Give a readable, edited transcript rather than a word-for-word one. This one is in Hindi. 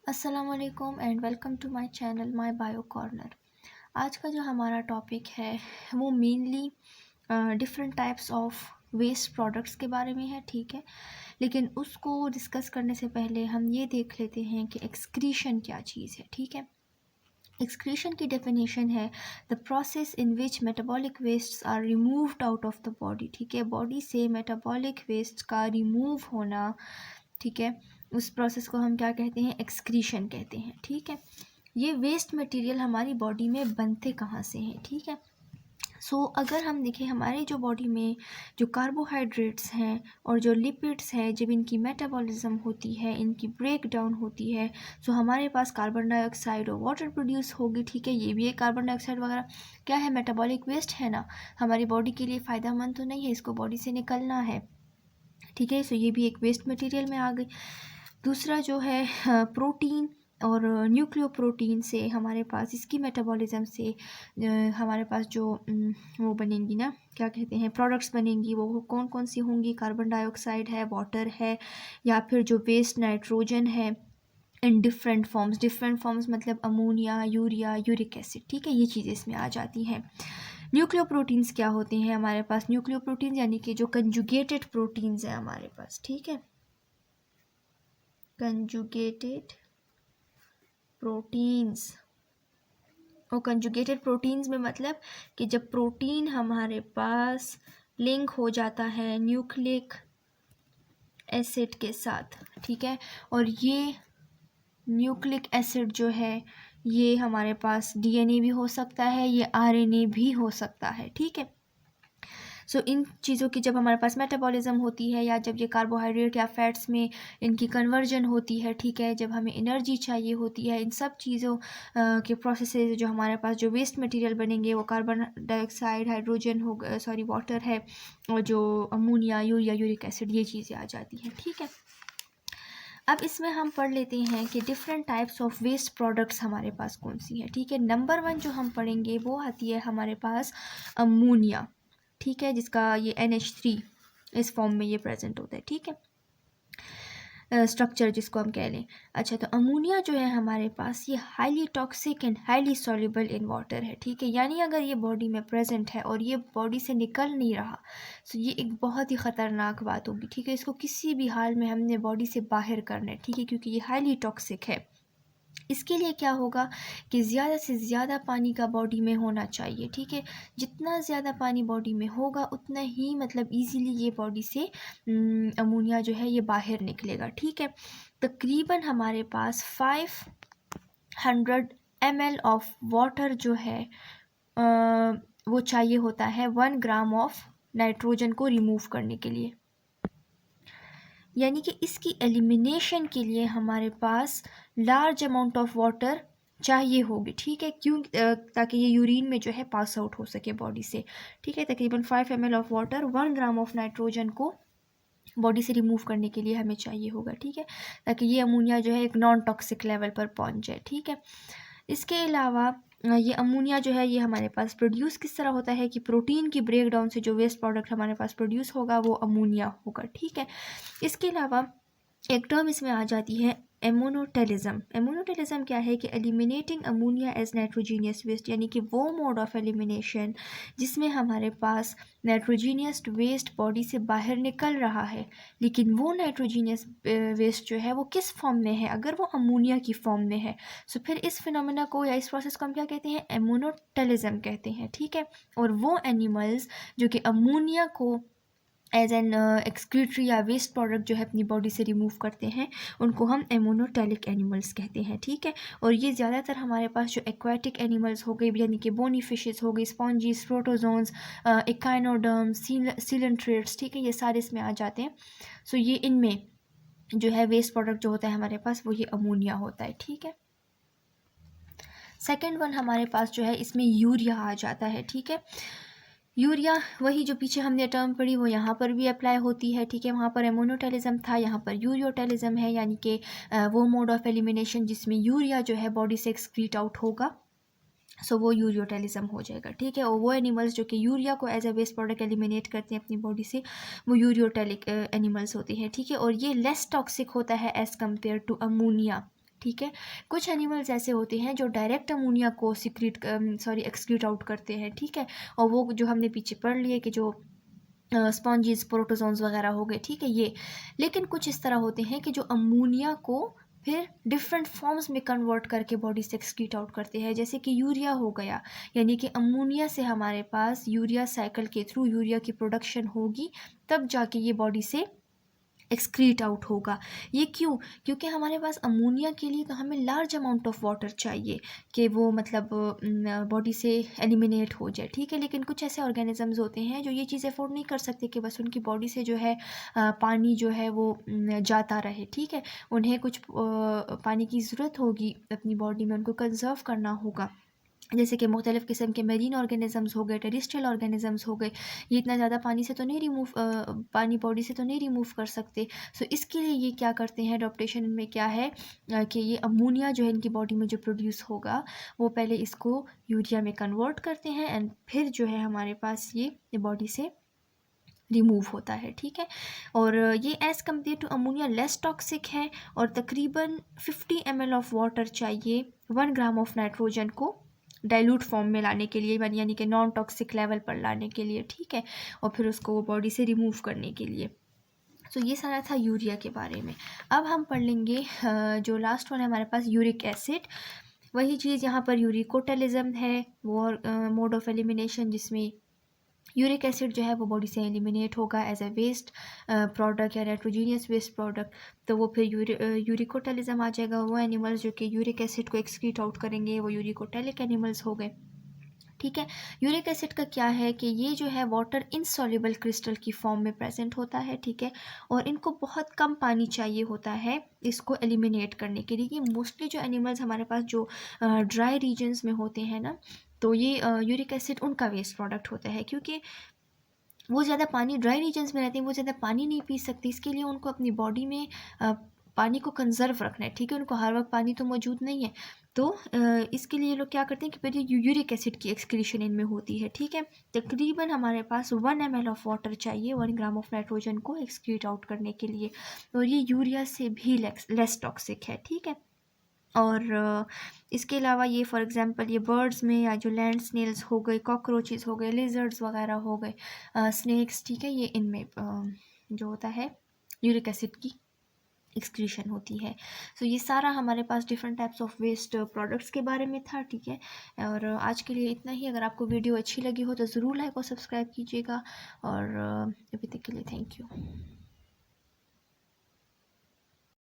अस्सलामुअलैकुम and welcome to my channel my bio corner. आज का जो हमारा टॉपिक है वो mainly different types of waste products के बारे में है, ठीक है। लेकिन उसको डिस्कस करने से पहले हम ये देख लेते हैं कि एक्सक्रीशन क्या चीज़ है, ठीक है। एक्सक्रीशन की डेफिनेशन है the process in which metabolic wastes are removed out of the body, ठीक है। बॉडी से मेटाबॉलिक वेस्ट का रिमूव होना, ठीक है, उस प्रोसेस को हम क्या कहते हैं, एक्सक्रीशन कहते हैं, ठीक है। ये वेस्ट मटेरियल हमारी बॉडी में बनते कहाँ से हैं, ठीक है। अगर हम देखें हमारे जो बॉडी में जो कार्बोहाइड्रेट्स हैं और जो लिपिड्स हैं, जब इनकी मेटाबॉलिज्म होती है, इनकी ब्रेक डाउन होती है, हमारे पास कार्बन डाइऑक्साइड और वाटर प्रोड्यूस होगी, ठीक है। ये भी एक कार्बन डाइऑक्साइड वगैरह क्या है, मेटाबॉलिक वेस्ट है ना, हमारी बॉडी के लिए फ़ायदेमंद तो नहीं है, इसको बॉडी से निकलना है, ठीक है। ये भी एक वेस्ट मटेरियल में आ गई। दूसरा जो है प्रोटीन और न्यूक्लियोप्रोटीन से हमारे पास इसकी मेटाबॉलिज्म से हमारे पास जो वो बनेंगी ना, क्या कहते हैं, प्रोडक्ट्स बनेंगी, वो कौन कौन सी होंगी, कार्बन डाइऑक्साइड है, वाटर है, या फिर जो वेस्ट नाइट्रोजन है इन डिफरेंट फॉर्म्स मतलब अमोनिया, यूरिया, यूरिक एसिड, ठीक है। ये चीज़ें इसमें आ जाती हैं। न्यूक्लियोप्रोटीन्स क्या होते हैं हमारे पास, न्यूक्लियोप्रोटीन्स यानी कि जो कंजुगेटेड प्रोटीन्स हैं हमारे पास, ठीक है, कंजुगेटेड प्रोटीन्स। और कंजुगेटेड प्रोटीन्स में मतलब कि जब प्रोटीन हमारे पास लिंक हो जाता है न्यूक्लिक एसिड के साथ, ठीक है, और ये न्यूक्लिक एसिड जो है ये हमारे पास डीएनए भी हो सकता है, ये आरएनए भी हो सकता है, ठीक है। इन चीज़ों की जब हमारे पास मेटाबॉलिज्म होती है, या जब ये कार्बोहाइड्रेट या फैट्स में इनकी कन्वर्जन होती है, ठीक है, जब हमें एनर्जी चाहिए होती है, इन सब चीज़ों के प्रोसेसेस जो हमारे पास जो वेस्ट मटेरियल बनेंगे वो कार्बन डाइऑक्साइड, हाइड्रोजन हो, सॉरी वाटर है, और जो अमोनिया, यूरिया, यूरिक एसिड, ये चीज़ें आ जाती हैं, ठीक है। अब इसमें हम पढ़ लेते हैं कि different types of waste products हमारे पास कौन सी हैं, ठीक है। नंबर 1 जो हम पढ़ेंगे वो आती है हमारे पास अमोनिया, ठीक है, जिसका ये NH3 इस फॉर्म में ये प्रेजेंट होता है, ठीक है, स्ट्रक्चर जिसको हम कह लें। अच्छा, तो अमोनिया जो है हमारे पास ये highly toxic and highly soluble in water है, ठीक है। यानी अगर ये बॉडी में प्रेजेंट है और ये बॉडी से निकल नहीं रहा, ये एक बहुत ही ख़तरनाक बात होगी, ठीक है। इसको किसी भी हाल में हमने बॉडी से बाहर करना है, ठीक है, क्योंकि ये हाईली टॉक्सिक है। इसके लिए क्या होगा कि ज़्यादा से ज़्यादा पानी का बॉडी में होना चाहिए, ठीक है। जितना ज़्यादा पानी बॉडी में होगा उतना ही मतलब इजीली ये बॉडी से अमोनिया जो है ये बाहर निकलेगा, ठीक है। तकरीबन हमारे पास 500 ml ऑफ वाटर जो है वो चाहिए होता है 1 ग्राम ऑफ नाइट्रोजन को रिमूव करने के लिए। यानी कि इसकी एलिमिनेशन के लिए हमारे पास लार्ज अमाउंट ऑफ वाटर चाहिए होगी, ठीक है, क्यों, ताकि ये यूरिन में जो है पास आउट हो सके बॉडी से, ठीक है। तकरीबन 5 ml of water 1 gram of nitrogen को बॉडी से रिमूव करने के लिए हमें चाहिए होगा, ठीक है, ताकि ये अमोनिया जो है एक नॉन टॉक्सिक लेवल पर पहुंच जाए, ठीक है। इसके अलावा ये अमोनिया जो है ये हमारे पास प्रोड्यूस किस तरह होता है कि प्रोटीन की ब्रेक डाउन से जो वेस्ट प्रोडक्ट हमारे पास प्रोड्यूस होगा वो अमोनिया होगा, ठीक है। इसके अलावा एक टर्म इसमें आ जाती है एमोनोटेलिज्म। एमोनोटेलिज्म क्या है कि eliminating ammonia as nitrogenous waste, यानी कि वो मोड ऑफ एलिमिनेशन जिसमें हमारे पास नाइट्रोजीनियस वेस्ट बॉडी से बाहर निकल रहा है, लेकिन वो नाइट्रोजीनियस वेस्ट जो है वो किस फॉर्म में है, अगर वो अमोनिया की फॉर्म में है, फिर इस फिनोमेना को या इस प्रोसेस को हम क्या कहते हैं, एमोनोटेलिज्म कहते हैं, ठीक है। और वो एनिमल्स जो कि अमोनिया को एज एन एक्सक्रीटरी या वेस्ट प्रोडक्ट जो है अपनी बॉडी से रिमूव करते हैं, उनको हम एमोनोटेलिक एनिमल्स कहते हैं, ठीक है। और ये ज़्यादातर हमारे पास जो एक्वाटिक एनिमल्स हो गई, यानी कि बोनी फिशेस हो गई, स्पॉन्जीज, प्रोटोजोन्स, एकाइनोडर्म्स, सीलेंट्रेट्स, ठीक है, ये सारे इसमें आ जाते हैं। ये इनमें जो है वेस्ट प्रोडक्ट जो होता है हमारे पास वो ये अमोनिया होता है, ठीक है। सेकेंड वन हमारे पास जो है इसमें यूरिया आ जाता है, ठीक है। यूरिया वही जो पीछे हमने टर्म पढ़ी वो यहाँ पर भी अप्लाई होती है, ठीक है। वहाँ पर एमोनोटेलिज्म था, यहाँ पर यूरियोटेलिज्म है, यानी कि वो मोड ऑफ एलिमिनेशन जिसमें यूरिया जो है बॉडी से एक्सक्रीट आउट होगा, वो यूरियोटेलिज्म हो जाएगा, ठीक है। और वो एनिमल्स जो कि यूरिया को as a waste product eliminate करते हैं अपनी बॉडी से, वो यूरियोटेलिक एनिमल्स होते हैं, ठीक है। और ये लेस टॉक्सिक होता है एज़ कम्पेयर टू अमोनिया, ठीक है। कुछ एनिमल्स ऐसे होते हैं जो डायरेक्ट अमोनिया को एक्सक्रीट आउट करते हैं, ठीक है। और वो जो हमने पीछे पढ़ लिए कि जो स्पॉन्जीज प्रोटोजोन्स वगैरह हो गए, ठीक है ये। लेकिन कुछ इस तरह होते हैं कि जो अमोनिया को फिर डिफरेंट फॉर्म्स में कन्वर्ट करके बॉडी से एक्सक्रीट आउट करते हैं, जैसे कि यूरिया हो गया। यानी कि अमोनिया से हमारे पास यूरिया साइकिल के थ्रू यूरिया की प्रोडक्शन होगी, तब जाके ये बॉडी से एक्सक्रीट आउट होगा। ये क्यों? क्योंकि हमारे पास अमोनिया के लिए तो हमें लार्ज अमाउंट ऑफ वाटर चाहिए कि वो मतलब बॉडी से एलिमिनेट हो जाए, ठीक है। लेकिन कुछ ऐसे ऑर्गेनिजम्स होते हैं जो ये चीज़ अफोर्ड नहीं कर सकते कि बस उनकी बॉडी से जो है पानी जो है वो जाता रहे, ठीक है। उन्हें कुछ पानी की ज़रूरत होगी अपनी बॉडी में, उनको कंजर्व करना होगा। जैसे कि मुख्तलिफ़ किस्म के मेरीन ऑर्गेनिज़म्स हो गए, टेरेस्ट्रियल ऑर्गेनिज़म्स हो गए। ये इतना ज़्यादा पानी से तो नहीं पानी बॉडी से तो नहीं रिमूव कर सकते। सो इसके लिए ये क्या करते हैं, एडॉप्टेशन में क्या है कि ये अमोनिया जो है इनकी बॉडी में जो प्रोड्यूस होगा, वो पहले इसको यूरिया में कन्वर्ट करते हैं एंड फिर जो है हमारे पास ये बॉडी से रिमूव होता है, ठीक है। और ये as compare to ammonia less toxic है, और तकरीबन 50 ml ऑफ वाटर चाहिए 1 ग्राम ऑफ नाइट्रोजन को डाइल्यूट फॉर्म में लाने के लिए, यानी कि नॉन टॉक्सिक लेवल पर लाने के लिए, ठीक है। और फिर उसको बॉडी से रिमूव करने के लिए। तो ये सारा था यूरिया के बारे में। अब हम पढ़ लेंगे जो लास्ट वन है हमारे पास, यूरिक एसिड। वही चीज़ यहाँ पर यूरिकोटेलिज्म है, वो मोड ऑफ एलिमिनेशन जिसमें यूरिक एसिड जो है वो बॉडी से एलिमिनेट होगा एज ए वेस्ट प्रोडक्ट या नाइट्रोजीनियस वेस्ट प्रोडक्ट। तो वो फिर यूरिकोटेलिज्म आ जाएगा। वो एनिमल्स जो कि यूरिक एसिड को एक्सक्रीट आउट करेंगे वो यूरिकोटेलिक एनिमल्स हो गए, ठीक है। यूरिक एसिड का क्या है कि ये जो है वाटर इनसॉल्युबल क्रिस्टल की फॉर्म में प्रेजेंट होता है, ठीक है। और इनको बहुत कम पानी चाहिए होता है इसको एलिमिनेट करने के लिए। ये मोस्टली जो एनिमल्स हमारे पास जो ड्राई रीजन्स में होते हैं ना, तो ये यूरिक एसिड उनका वेस्ट प्रोडक्ट होता है, क्योंकि वो ज़्यादा पानी ड्राई रीजन्स में रहते हैं, वो ज़्यादा पानी नहीं पी सकते। इसके लिए उनको अपनी बॉडी में पानी को कंजर्व रखना है, ठीक है। उनको हर वक्त पानी तो मौजूद नहीं है, तो इसके लिए लोग क्या करते हैं कि पहले यूरिक एसिड की एक्सक्रीशन इनमें होती है, ठीक है। तकरीबन हमारे पास 1 ml ऑफ वाटर चाहिए 1 ग्राम ऑफ नाइट्रोजन को एक्सक्रीट आउट करने के लिए। और ये यूरिया से भी लेस टॉक्सिक है, ठीक है। और इसके अलावा ये फॉर एग्जांपल ये बर्ड्स में या जो लैंड स्नेल्स हो गए, कॉकरोचेस हो गए, लिजर्ड्स वगैरह हो गए, स्नेक्स, ठीक है, ये इनमें जो होता है यूरिक एसिड की एक्सक्रीशन होती है। सो ये सारा हमारे पास different types of waste products के बारे में था, ठीक है। और आज के लिए इतना ही। अगर आपको वीडियो अच्छी लगी हो तो ज़रूर लाइक और सब्सक्राइब कीजिएगा। और अभी तक के लिए थैंक यू।